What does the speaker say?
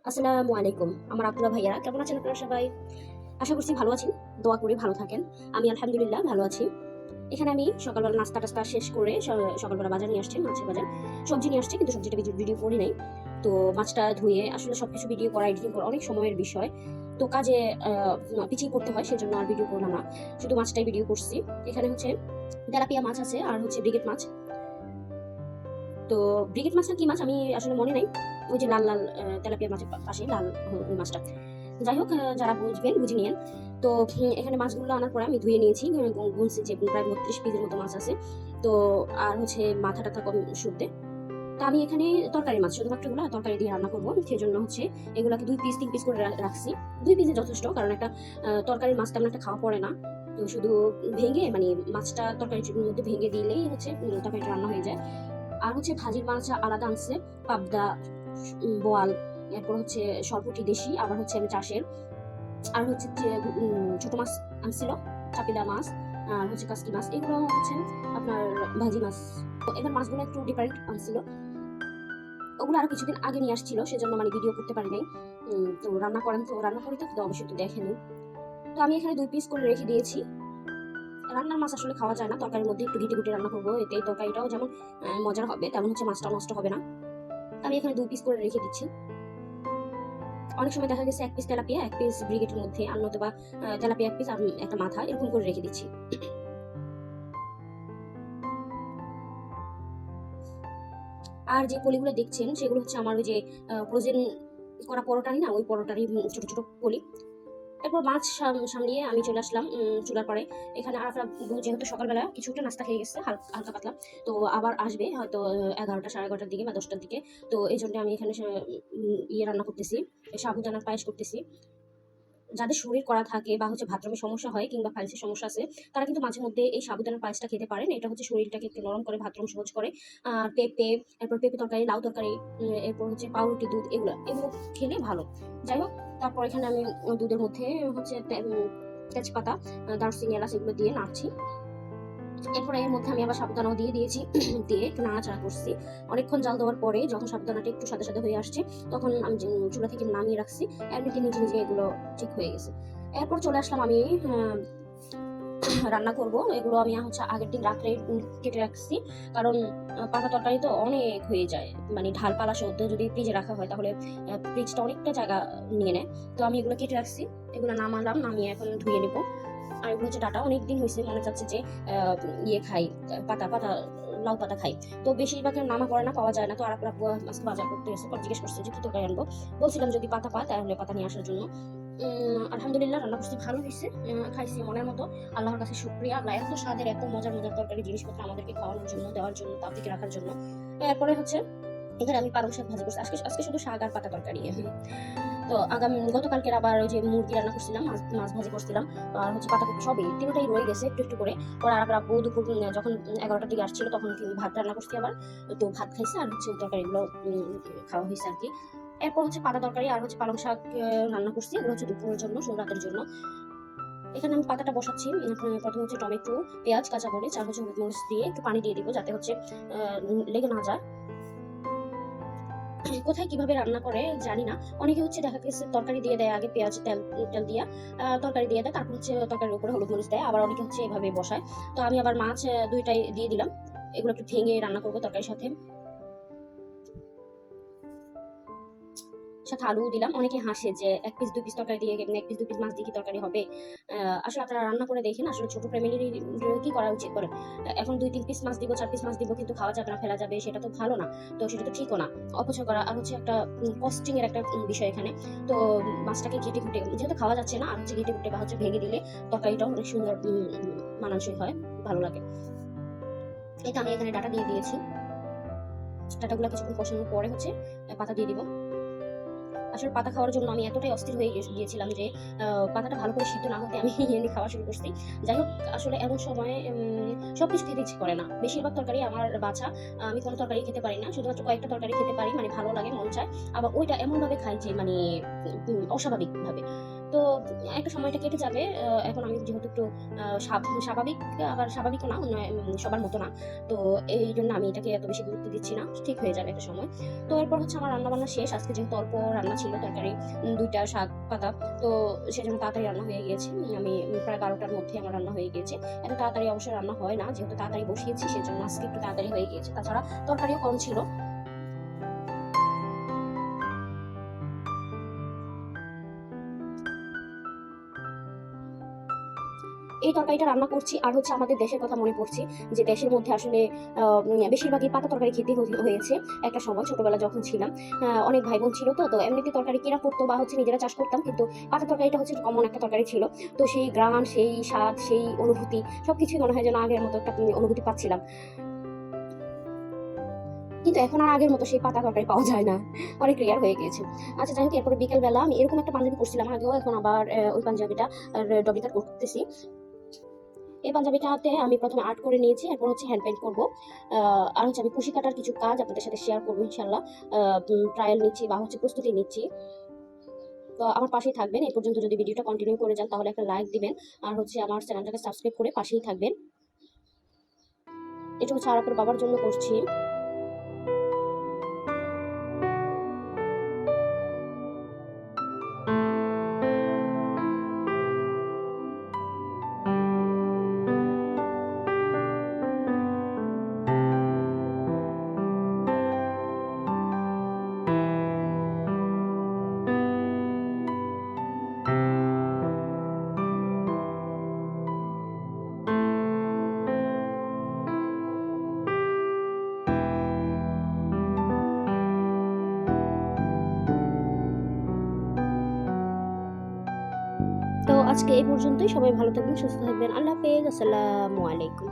আসসালামু আলাইকুম। আমার আপুরা ভাইয়ারা কেমন আছেন আপনারা সবাই? আশা করছি ভালো আছেন। দোয়া করি ভালো থাকেন। আমি আলহামদুলিল্লাহ ভালো আছি। এখানে আমি সকালবেলা নাস্তা-টাস্তা শেষ করে সকালবেলা বাজার নিয়ে আসছি, মাছের বাজার। সবজি নিয়ে আসছি কিন্তু সবজিটা ভিডিও করি নাই। তো মাছটা ধুয়ে আসলে সবকিছু ভিডিও করা, এডিটিং করা অনেক সময়ের বিষয়। তো কাজে পিছিয়ে পড়তে হয়, সেজন্য আর ভিডিও করলাম না। শুধু মাছটাই ভিডিও করছি। এখানে হচ্ছে তেলাপিয়া মাছ আছে আর হচ্ছে ব্রিগেড মাছ। তো ব্রিগেড মাছটা কি মাছ আমি আসলে মনে নাই। ওই যে লাল তেলাপিয়া মাছের পাশে লাল ওই মাছটা। যাই হোক, যারা বুঝবেন বুঝে নিয়েন। তো এখানে মাছগুলো আনার পরে আমি ধুয়ে নিয়েছি, গুনছি যে প্রায় ৩২ পিসের মতো মাছ আছে। তো আর হচ্ছে মাথা টাথা কম শুদ্ধে। তো আমি এখানে তরকারি মাছ শুধুমাত্র এগুলো তরকারি দিয়ে রান্না করবো, সেজন্য হচ্ছে এগুলাকে ২ পিস ৩ পিস করে রাখছি। ২ পিসে যথেষ্ট, কারণ একটা তরকারির মাছ তেমন একটা খাওয়া পড়ে না। তো শুধু ভেঙে মানে মাছটা তরকারির মধ্যে ভেঙে দিলেই হচ্ছে তরকারিটা রান্না হয়ে যায়। আর হচ্ছে ভাজির মাছ আলাদা আনছে, পাবদা, বোয়াল, এরপর হচ্ছে সরপুঁটি দেশি, আবার হচ্ছে আমি চাষের। আর হচ্ছে যে ছোট মাছ আনছিল, চাপিলা মাছ, আর হচ্ছে কাসকি মাছ, এগুলো হচ্ছে আপনার ভাজি মাছ। তো এবার মাছগুলো একটু ডিফারেন্ট আনছিল। ওগুলো আরো কিছুদিন আগে নিয়ে আসছিল, সেজন্য মানে ভিডিও করতে পারি নাই। তো রান্না করি তো অবশ্যই একটু দেখে নিই। তো আমি এখানে 2 পিস করে রেখে দিয়েছি। রান্নার মাছ আসলে খাওয়া যায় না, তরকারির মধ্যে একটু ঘেটে ঘুটে রান্না করবো, এতে এই তরকারিটাও যেমন মজার হবে, তেমন হচ্ছে মাছটা নষ্ট হবে না। আমি এখানে 2 পিস করে রেখে দিচ্ছি। অনেক সময় দেখা গেছে 1 পিস তেলাপিয়া 1 পিস ব্রিগেডের মধ্যে, আর নয়তো বা তেলাপিয়া 1 পিস আর একটা মাথা এরকম করে রেখে দিচ্ছি। আর যে পলিগুলো দেখছেন সেগুলো হচ্ছে আমার ওই যে ফ্রোজেন করা পরোটারই না, ওই পরোটারই ছোট ছোট পলি। এরপর মাছ সামলিয়ে আমি চলে আসলাম চুলার পরে। এখানে আরাফরা যেহেতু সকালবেলা কিছুটা নাস্তা খেয়ে গেছে হালকা পাতলা, তো আবার আসবে হয়তো 11টা 11:30টার দিকে বা 10টার দিকে। তো এই জন্য আমি এখানে ইয়ে রান্না করতেছি, সাবুদানার পায়েস করতেছি। যাদের শরীর করা থাকে বা হচ্ছে বাথরুমের সমস্যা হয় কিংবা ফাইলসের সমস্যা আছে, তারা কিন্তু মাঝে মধ্যে এই সাবুদানার পায়েসটা খেতে পারেন। এটা হচ্ছে শরীরটাকে একটু নরম করে, বাথরুম সহজ করে। আর পেঁপে, এরপর পেঁপে তরকারি, লাউ তরকারি, এরপর হচ্ছে পাউরুটি, দুধ, এগুলো খেলে ভালো। যাই হোক, তারপর এখানে আমি দুধের মধ্যে হচ্ছে তেজপাতা, দারচিনি, এলাচ এগুলো দিয়ে নাড়ছি। এরপরে এর মধ্যে আমি আবার সাবুদানাও দিয়ে দিয়েছি। দিয়ে একটু নাড়াচাড়া করছি। অনেকক্ষণ জাল দেওয়ার পরে যখন সাবুদানাটা একটু সাদা সাদা হয়ে আসছে, তখন আমি চুলা থেকে নামিয়ে রাখছি। এমনিতে নিজে নিজে এগুলো ঠিক হয়ে গেছে। এরপর চলে আসলাম আমি রান্না করব। এগুলো আমি হচ্ছে আগের দিন রাত্রে কেটে রাখছি, কারণ পাকা তরকারি তো অনেক হয়ে যায়, মানে ঢাল পালা সহ যদি ফ্রিজে রাখা হয় তাহলে ফ্রিজটা অনেকটা জায়গা নিয়ে নেয়। তো আমি এগুলো কেটে রাখছি, এগুলো নামালাম, নামিয়ে এখন ধুয়ে নেবো। আর এগুলো হচ্ছে ডাটা, অনেকদিন হয়েছে মনে চাচ্ছে যে ইয়ে খাই, পাতা পাতা লাউ পাতা খাই। তো বেশিরভাগ নামা পড়ে না, পাওয়া যায় না। তো আর আজকে বাজার করতে এসে পর জিজ্ঞেস করছে যে কি তরকারি আনবো। বলছিলাম যদি পাতা পায় তাহলে পাতা নিয়ে আসার জন্য। আলহামদুলিল্লাহ রান্না করছি, ভালো হয়েছে। খাইছি মনের মতো। আল্লাহর কাছে শুকরিয়া, আল্লাহ এত স্বাদের এত মজার মজার তরকারি জিনিসপত্র আমাদেরকে খাওয়ানোর জন্য, দেওয়ার জন্য, তার দিকে রাখার জন্য। এরপরে হচ্ছে এখানে আমি পালং শাক ভাজি করছি। আজকে আজকে শুধু শাক আর পাতা তরকারি। তো গতকালকের আবার ওই যে মুরগি রান্না করছিলাম, মাছ ভাজি করছিলাম, আর হচ্ছে পাতাকপি, সবই তিনটাই রয়ে গেছে একটু একটু করে। ওরা আর আব্বু দুপুর যখন 11টার দিকে আসছিল তখন ভাত রান্না করছি আবার। তো ভাত খাইছে আর হচ্ছে তরকারিগুলো খাওয়া হয়েছে আর কি। এরপর হচ্ছে পাতা তরকারি আর হচ্ছে পালং শাক রান্না করছি, এগুলো হচ্ছে দুপুরের জন্য, রাতের জন্য। এখানে আমি পাতাটা বসাচ্ছি। প্রথমে হচ্ছে টমেটো, পেঁয়াজ, কাঁচামরিচ আর হচ্ছে হলুদ মরিচ দিয়ে একটু পানি দিয়ে দিব, যাতে হচ্ছে লেগে না যায়। কোথায় কিভাবে রান্না করে জানি না। অনেকে হচ্ছে দেখা গেছে তরকারি দিয়ে দেয়, আগে পেঁয়াজ তেল তেল দিয়া তরকারি দিয়ে দেয়, তারপর হচ্ছে তরকারির উপরে হলুদ মরিচ দেয়। আবার অনেকে হচ্ছে এভাবে বসায়। তো আমি আবার মাছ দুইটাই দিয়ে দিলাম। এগুলো একটু ভেঙে রান্না করবো তরকারির সাথে। সাথে আলু দিলাম। অনেকে হাসে যে 1 পিস 2 পিস তরকারি দিয়ে 1 পিস 2 পিস মাছ দিয়ে কি তরকারি হবে। আসলে আপনারা রান্না করে দেখেন, আসলে ছোট ফ্যামিলির কি করা উচিত বলেন। এখন 2-3 পিস মাছ দিব, 4 পিস মাছ দিব, কিন্তু খাওয়া যাবে না, ফেলা যাবে, সেটা তো ভালো না। তো সেটা তো ঠিকও না। অপচয় করা আর হচ্ছে একটা কস্টিং এর একটা বিষয় এখানে। তো মাছটাকে ঘেটে ঘুটে যেহেতু খাওয়া যাচ্ছে না, আর হচ্ছে ঘেটে ঘুটে বা হচ্ছে ভেঙে দিলে তরকারিটাও অনেক সুন্দর মানানসই হয়, ভালো লাগে। এই তো আমি এখানে ডাটা দিয়ে দিয়েছি। ডাটাগুলো কিছুক্ষণ কষানোর পরে হচ্ছে পাতা দিয়ে দিব। আসলে পাতা খাওয়ার জন্য আমি এতটাই অস্থির হয়ে গিয়েছিলাম যে পাতাটা ভালো করে সিদ্ধ না হতে আমি এমনি খাওয়া শুরু করছি। যাই হোক, আসলে এমন সময় সবকিছু খেতে ইচ্ছে করে না। বেশিরভাগ তরকারি আমার বাছা, আমি কোনো তরকারি খেতে পারি না, শুধুমাত্র কয়েকটা তরকারি খেতে পারি, মানে ভালো লাগে, মন চায়। আবার ওইটা এমন ভাবে খাই যে মানে অস্বাভাবিক ভাবে। তো একটা সময়টা কেটে যাবে। এখন আমি যেহেতু একটু স্বাভাবিক, আবার স্বাভাবিকও না, সবার মতো না। তো এইজন্য আমি এটাকে এত বেশি গুরুত্ব দিচ্ছি না। ঠিক হয়ে যাবে একটা সময়। তো এরপর হচ্ছে আমার রান্না-বান্না শেষ। আজকে যেহেতু অল্প রান্না ছিল, তরকারি ২ টা শাক পাতা। তো সেজন্য তাড়াতাড়ি রান্না হয়ে গিয়েছে। আমি প্রায় ১২ টার মধ্যে আমার রান্না হয়ে গিয়েছে। এত তাড়াতাড়ি অবশ্য রান্না হয় না। যেহেতু তাড়াতাড়ি বসিয়েছি সেজন্য আজকে একটু তাড়াতাড়ি হয়ে গিয়েছে। তাছাড়া তরকারিও কম ছিল। এই তরকারিটা রান্না করছি আর হচ্ছে আমাদের দেশের কথা মনে পড়ছে যে দেশের মধ্যে আসলে বেশিরভাগই পাতা তরকারি খেতে হয়েছে একটা সময় ছোটবেলা যখন ছিলাম। অনেক ভাই বোন ছিল, তো এমনিতে তরকারি কেনা করতো বা হচ্ছে নিজেরা চাষ করতাম, কিন্তু পাতা তরকারিটা হচ্ছে কমন একটা তরকারি ছিল। তো সেই গ্রান, সেই স্বাদ, সেই অনুভূতি সবকিছুই মনে হয় যেন আগের মতো একটা অনুভূতি পাচ্ছিলাম। কিন্তু এখন আর আগের মতো সেই পাতা তরকারি পাওয়া যায় না, অনেক রেয়ার হয়ে গিয়েছে। আচ্ছা যাই হোক, এরপরে বিকেলবেলা আমি এরকম একটা পাঞ্জাবি করছিলাম আগেও, এখন আবার ওই পাঞ্জাবিটা ডবল কাট করতেছি। এই পাঞ্জাবিটাতে আমি প্রথমে আর্ট করে নিয়েছি, এরপর হচ্ছে হ্যান্ড পেইন্ট করবো। আর হচ্ছে আমি কুশি কাটার কিছু কাজ আপনাদের সাথে শেয়ার করবো ইনশাল্লাহ। ট্রায়াল নিচ্ছি বা হচ্ছে প্রস্তুতি নিচ্ছি। তো আমার পাশেই থাকবেন। এই পর্যন্ত যদি ভিডিওটা কন্টিনিউ করে যান তাহলে একটা লাইক দিবেন, আর হচ্ছে আমার চ্যানেলটাকে সাবস্ক্রাইব করে পাশেই থাকবেন। এটা হচ্ছে আরাপের বাবার জন্য করছি। তো আজকে এই পর্যন্তই। সবাই ভালো থাকবেন, সুস্থ থাকবেন। আল্লাহ হাফেজ। আসসালামু আলাইকুম।